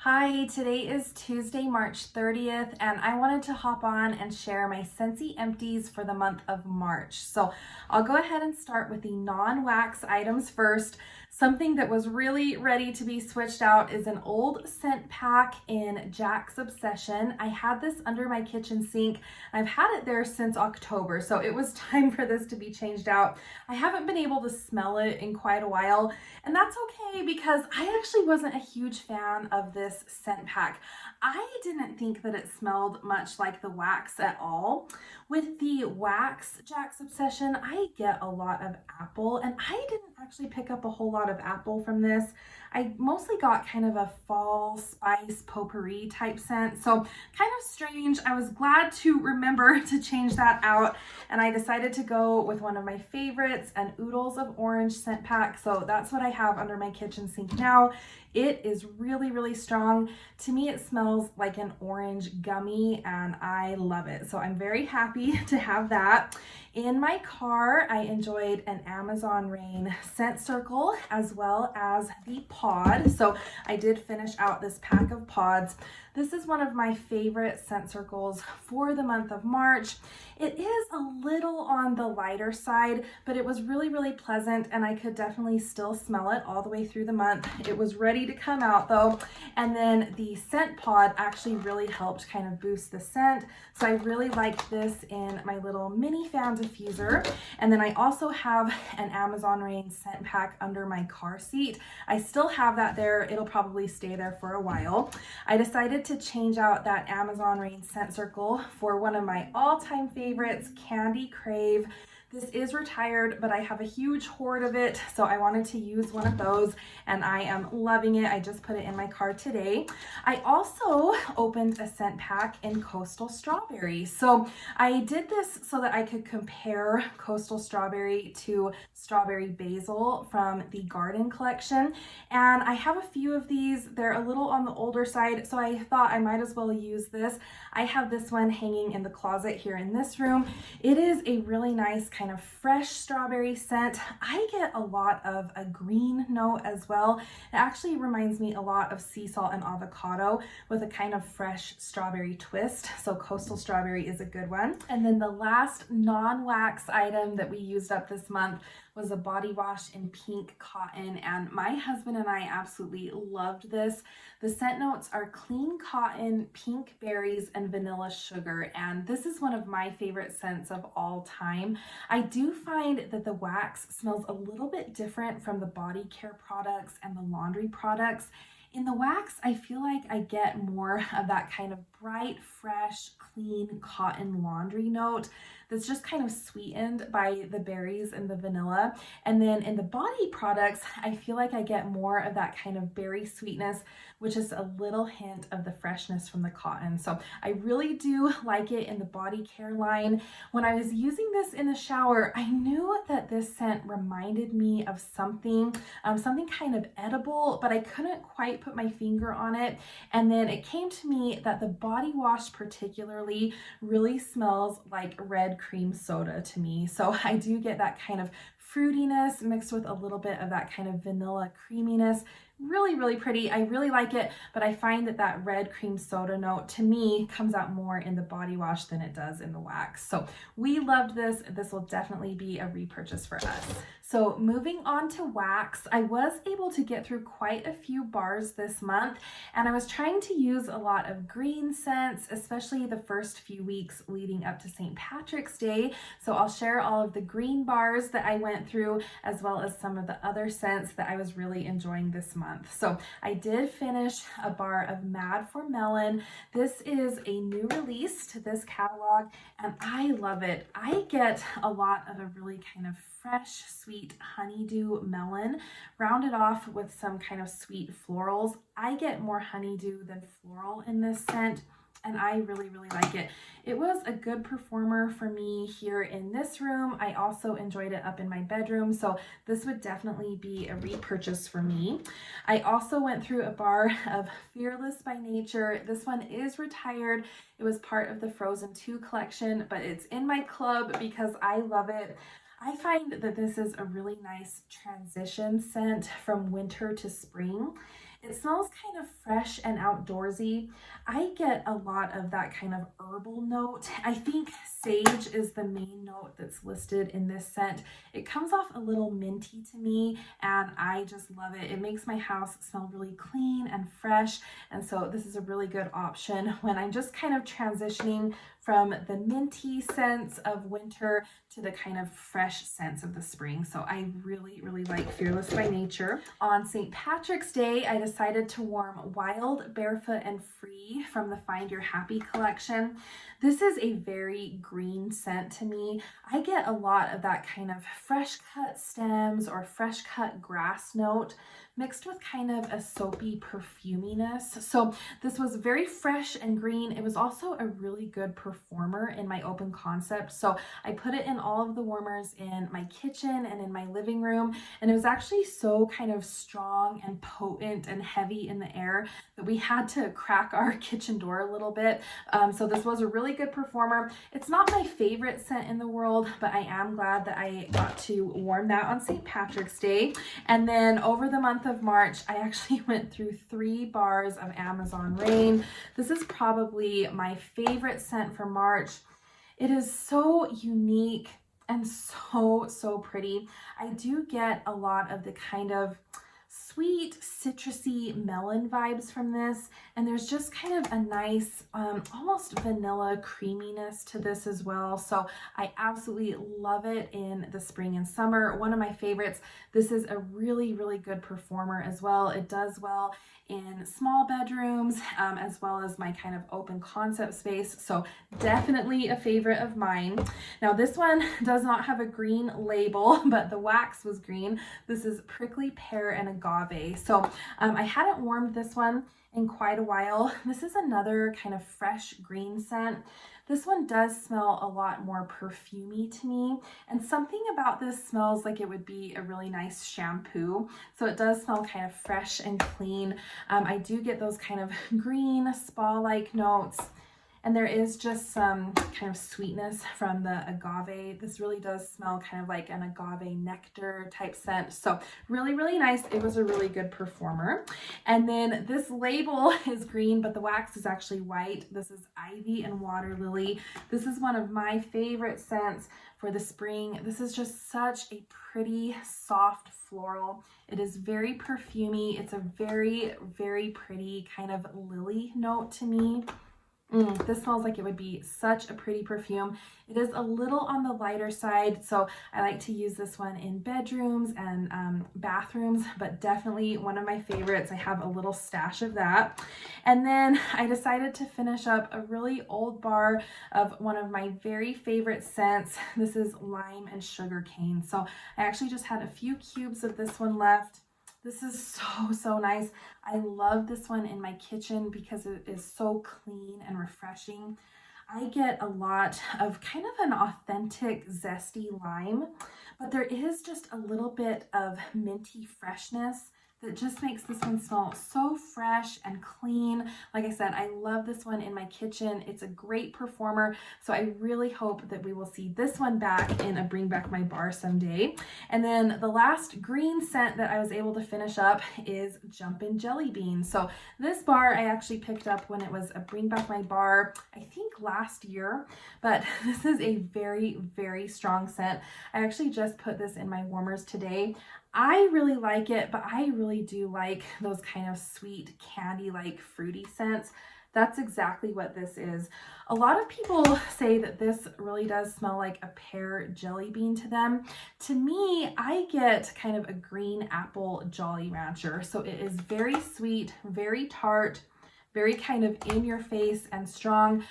Hi, today is Tuesday, March 30th, and I wanted to hop on and share my Scentsy Empties for the month of March. So I'll go ahead and start with the non-wax items first. Something that was really ready to be switched out is an old scent pack in Jack's Obsession. I had this under my kitchen sink. I've had it there since October, so it was time for this to be changed out. I haven't been able to smell it in quite a while, and that's okay because I actually wasn't a huge fan of this scent pack. I didn't think that it smelled much like the wax at all. With the wax Jack's Obsession, I get a lot of apple, and I didn't actually pick up a whole lot of apple from this. I mostly got kind of a fall spice potpourri type scent, so kind of strange. I was glad to remember to change that out, and I decided to go with one of my favorites, an Oodles of Orange scent pack. So that's what I have under my kitchen sink now. It is really, really strong. To me, it smells like an orange gummy, and I love it. So I'm very happy to have that. In my car, I enjoyed an Amazon Rain scent circle as well as the pod. So I did finish out this pack of pods. This is one of my favorite scent circles for the month of March. It is a little on the lighter side, but it was really, really pleasant, and I could definitely still smell it all the way through the month. It was ready to come out though, and then the scent pod actually really helped kind of boost the scent. So I really liked this in my little mini fan diffuser. And then I also have an Amazon Rain scent pack under my car seat. I still have that there. It'll probably stay there for a while. I decided to change out that Amazon Rain scent circle for one of my all-time favorites, Candy Crave. This is retired, but I have a huge hoard of it, so I wanted to use one of those, and I am loving it. I just put it in my car today. I also opened a scent pack in Coastal Strawberry. So I did this so that I could compare Coastal Strawberry to Strawberry Basil from the Garden collection, and I have a few of these. They're a little on the older side, so I thought I might as well use this. I have this one hanging in the closet here in this room. It is a really nice kind of fresh strawberry scent. I get a lot of a green note as well. It actually reminds me a lot of sea salt and avocado with a kind of fresh strawberry twist. So Coastal Strawberry is a good one. And then the last non-wax item that we used up this month was a body wash in pink cotton, and my husband and I absolutely loved this. The scent notes are clean cotton, pink berries, and vanilla sugar, and this is one of my favorite scents of all time. I do find that the wax smells a little bit different from the body care products and the laundry products. In the wax, I feel like I get more of that kind of bright, fresh, clean cotton laundry note that's just kind of sweetened by the berries and the vanilla. And then in the body products, I feel like I get more of that kind of berry sweetness, which is a little hint of the freshness from the cotton. So I really do like it in the body care line. When I was using this in the shower, I knew that this scent reminded me of something kind of edible, but I couldn't quite put my finger on it. And then it came to me that the body wash particularly really smells like red cream soda to me. So I do get that kind of fruitiness mixed with a little bit of that kind of vanilla creaminess. Really, really pretty. I really like it, but I find that that red cream soda note to me comes out more in the body wash than it does in the wax. So we loved this. This will definitely be a repurchase for us. So moving on to wax, I was able to get through quite a few bars this month, and I was trying to use a lot of green scents, especially the first few weeks leading up to St. Patrick's Day. So I'll share all of the green bars that I went through, as well as some of the other scents that I was really enjoying this month. So I did finish a bar of Mad for Melon. This is a new release to this catalog, and I love it. I get a lot of a really kind of fresh, sweet honeydew melon, rounded off with some kind of sweet florals. I get more honeydew than floral in this scent, and I really, really like it. It was a good performer for me here in this room. I also enjoyed it up in my bedroom, so this would definitely be a repurchase for me. I also went through a bar of Fearless by Nature. This one is retired. It was part of the Frozen 2 collection, but it's in my club because I love it. I find that this is a really nice transition scent from winter to spring. It smells kind of fresh and outdoorsy. I get a lot of that kind of herbal note. I think sage is the main note that's listed in this scent. It comes off a little minty to me, and I just love it. It makes my house smell really clean and fresh, and so this is a really good option when I'm just kind of transitioning from the minty scents of winter to the kind of fresh scents of the spring. So I really, really like Fearless by Nature. On St. Patrick's Day, I decided to warm Wild, Barefoot, and Free from the Find Your Happy collection. This is a very green scent to me. I get a lot of that kind of fresh cut stems or fresh cut grass note mixed with kind of a soapy perfuminess. So this was very fresh and green. It was also a really good performer in my open concept. So I put it in all of the warmers in my kitchen and in my living room. And it was actually so kind of strong and potent and heavy in the air that we had to crack our kitchen door a little bit. So this was a really good performer. It's not my favorite scent in the world, but I am glad that I got to warm that on St. Patrick's Day. And then over the month of March, I actually went through 3 bars of Amazon Rain. This is probably my favorite scent for March. It is so unique and so pretty. I do get a lot of the kind of sweet, citrusy melon vibes from this, and there's just kind of a nice, almost vanilla creaminess to this as well. So I absolutely love it in the spring and summer. One of my favorites. This is a really, really good performer as well. It does well in small bedrooms, as well as my kind of open concept space. So definitely a favorite of mine. Now this one does not have a green label, but the wax was green. This is Prickly Pear and Agave. So I hadn't warmed this one in quite a while. This is another kind of fresh green scent. This one does smell a lot more perfumey to me, and something about this smells like it would be a really nice shampoo. So it does smell kind of fresh and clean. I do get those kind of green spa-like notes, and there is just some kind of sweetness from the agave. This really does smell kind of like an agave nectar type scent. So really, really nice. It was a really good performer. And then this label is green, but the wax is actually white. This is Ivy and Water Lily. This is one of my favorite scents for the spring. This is just such a pretty, soft floral. It is very perfumey. It's a very, very pretty kind of lily note to me. This smells like it would be such a pretty perfume. It is a little on the lighter side, so I like to use this one in bedrooms and bathrooms, but definitely one of my favorites. I have a little stash of that. And then I decided to finish up a really old bar of one of my very favorite scents. This is Lime and Sugarcane. So I actually just had a few cubes of this one left. This is so nice. I love this one in my kitchen because it is so clean and refreshing. I get a lot of kind of an authentic zesty lime, but there is just a little bit of minty freshness that just makes this one smell so fresh and clean. Like I said, I love this one in my kitchen. It's a great performer, so I really hope that we will see this one back in a Bring Back My Bar someday. And then the last green scent that I was able to finish up is Jumpin' Jelly Bean. So this bar I actually picked up when it was a Bring Back My Bar, I think last year, but this is a very, very strong scent. I actually just put this in my warmers today. I really like it, but I really do like those kind of sweet candy-like fruity scents. That's exactly what this is. A lot of people say that this really does smell like a pear jelly bean to them. To me, I get kind of a green apple Jolly Rancher. So it is very sweet, very tart, very kind of in your face and strong.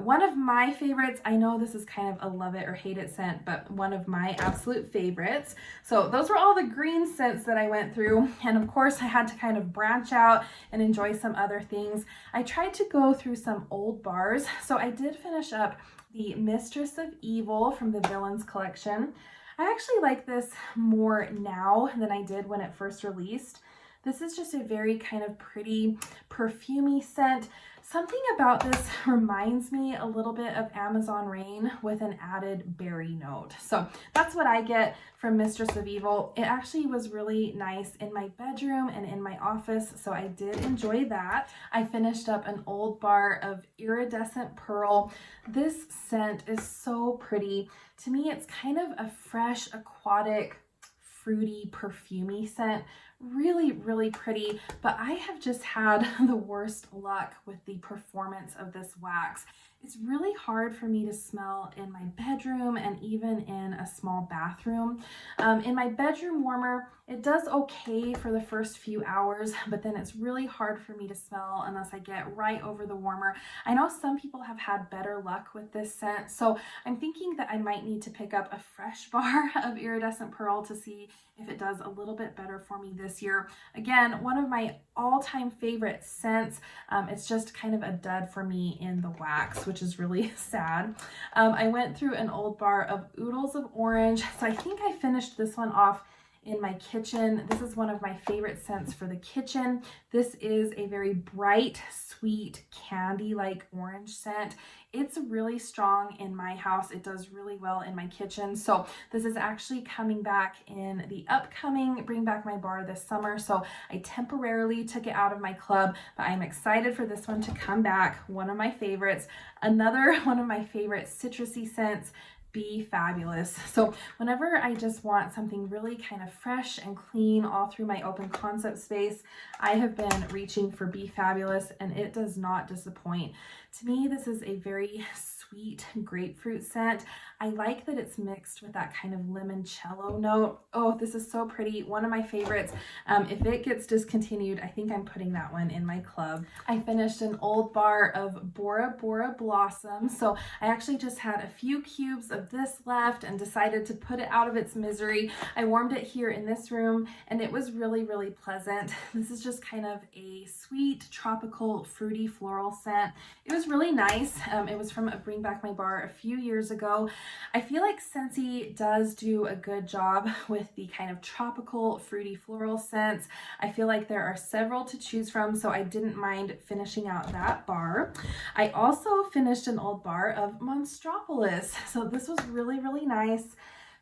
One of my favorites, I know this is kind of a love it or hate it scent, but one of my absolute favorites. So those were all the green scents that I went through. And of course I had to kind of branch out and enjoy some other things. I tried to go through some old bars. So I did finish up the Mistress of Evil from the Villains collection. I actually like this more now than I did when it first released. This is just a very kind of pretty, perfumey scent. Something about this reminds me a little bit of Amazon Rain with an added berry note. So that's what I get from Mistress of Evil. It actually was really nice in my bedroom and in my office, so I did enjoy that. I finished up an old bar of Iridescent Pearl. This scent is so pretty. To me, it's kind of a fresh, aquatic, fruity, perfumey scent. Really, really pretty, but I have just had the worst luck with the performance of this wax. It's really hard for me to smell in my bedroom and even in a small bathroom. In my bedroom warmer, it does okay for the first few hours, but then it's really hard for me to smell unless I get right over the warmer. I know some people have had better luck with this scent, so I'm thinking that I might need to pick up a fresh bar of Iridescent Pearl to see if it does a little bit better for me this year. Again, one of my all-time favorite scents. It's just kind of a dud for me in the wax, which is really sad. I went through an old bar of Oodles of Orange, so I think I finished this one off in my kitchen. This is one of my favorite scents for the kitchen. This is a very bright, sweet, candy-like orange scent. It's really strong in my house. It does really well in my kitchen. So this is actually coming back in the upcoming Bring Back My Bar this summer. So I temporarily took it out of my club, but I'm excited for this one to come back. One of my favorites. Another one of my favorite citrusy scents, Be Fabulous. So whenever I just want something really kind of fresh and clean all through my open concept space, I have been reaching for Be Fabulous, and it does not disappoint. To me, this is a very sweet grapefruit scent. I like that it's mixed with that kind of limoncello note. Oh, this is so pretty. One of my favorites. If it gets discontinued, I think I'm putting that one in my club. I finished an old bar of Bora Blossom. So I actually just had a few cubes of this left and decided to put it out of its misery. I warmed it here in this room and it was really, really pleasant. This is just kind of a sweet, tropical, fruity, floral scent. It was really nice. It was from a Bring Back My Bar a few years ago. I feel like Scentsy does do a good job with the kind of tropical, fruity, floral scents. I feel like there are several to choose from, so I didn't mind finishing out that bar. I also finished an old bar of Monstropolis. So this was really, really nice.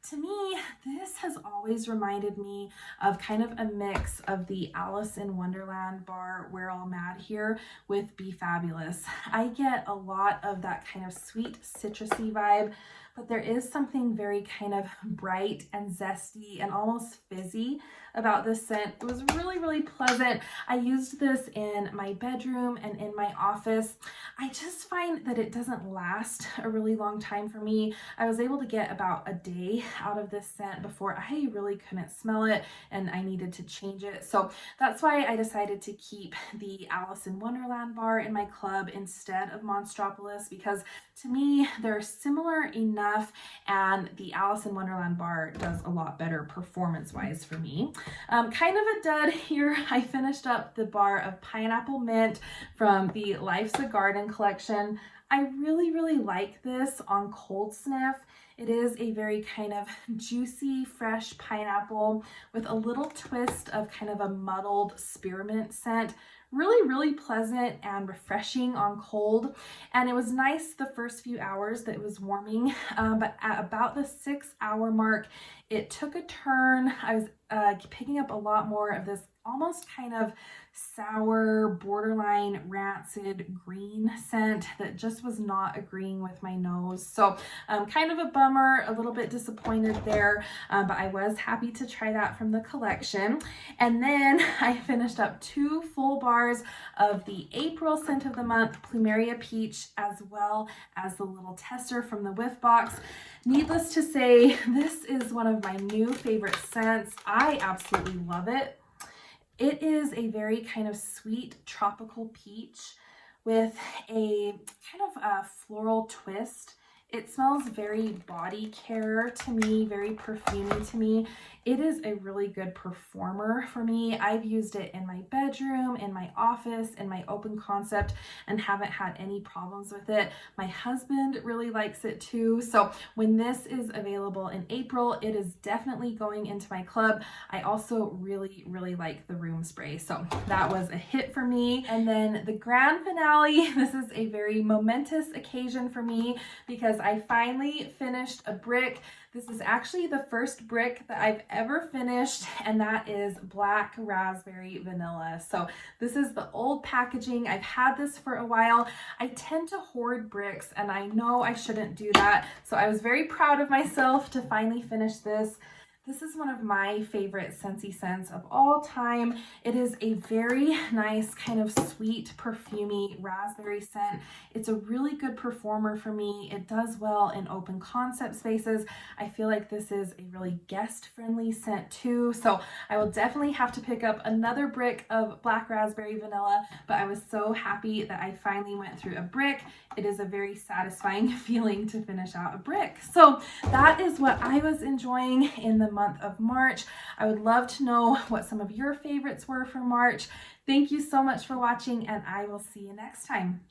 To me, this has always reminded me of kind of a mix of the Alice in Wonderland bar We're All Mad Here with Be Fabulous. I get a lot of that kind of sweet citrusy vibe, but there is something very kind of bright and zesty and almost fizzy about this scent. It was really, really pleasant. I used this in my bedroom and in my office. I just find that it doesn't last a really long time for me. I was able to get about a day out of this scent before I really couldn't smell it and I needed to change it. So that's why I decided to keep the Alice in Wonderland bar in my club instead of Monstropolis, because to me, they're similar enough and the Alice in Wonderland bar does a lot better performance-wise for me. Kind of a dud here. I finished up the bar of Pineapple Mint from the Life's a Garden collection. I really, really like this on cold sniff. It is a very kind of juicy, fresh pineapple with a little twist of kind of a muddled spearmint scent. Really, really pleasant and refreshing on cold. And it was nice the first few hours that it was warming, but at about the 6-hour mark, it took a turn. I was picking up a lot more of this almost kind of sour, borderline rancid green scent that just was not agreeing with my nose. So kind of a bummer, a little bit disappointed there, but I was happy to try that from the collection. And then I finished up 2 full bars of the April scent of the month, Plumeria Peach, as well as the little tester from the Whiff Box. Needless to say, this is one of my new favorite scents. I absolutely love it. It is a very kind of sweet tropical peach with a kind of a floral twist It smells very body care to me, very perfumey to me. It is a really good performer for me. I've used it in my bedroom, in my office, in my open concept, and haven't had any problems with it. My husband really likes it too. So when this is available in April, it is definitely going into my club. I also really like the room spray. So that was a hit for me. And then the grand finale, this is a very momentous occasion for me because I finally finished a brick. This is actually the first brick that I've ever finished, and that is Black Raspberry Vanilla. So this is the old packaging. I've had this for a while. I tend to hoard bricks, and I know I shouldn't do that. So I was very proud of myself to finally finish this. This is one of my favorite Scentsy scents of all time. It is a very nice kind of sweet, perfumey raspberry scent. It's a really good performer for me. It does well in open concept spaces. I feel like this is a really guest-friendly scent too. So I will definitely have to pick up another brick of Black Raspberry Vanilla, but I was so happy that I finally went through a brick. It is a very satisfying feeling to finish out a brick. So that is what I was enjoying in the month of March. I would love to know what some of your favorites were for March. Thank you so much for watching, and I will see you next time.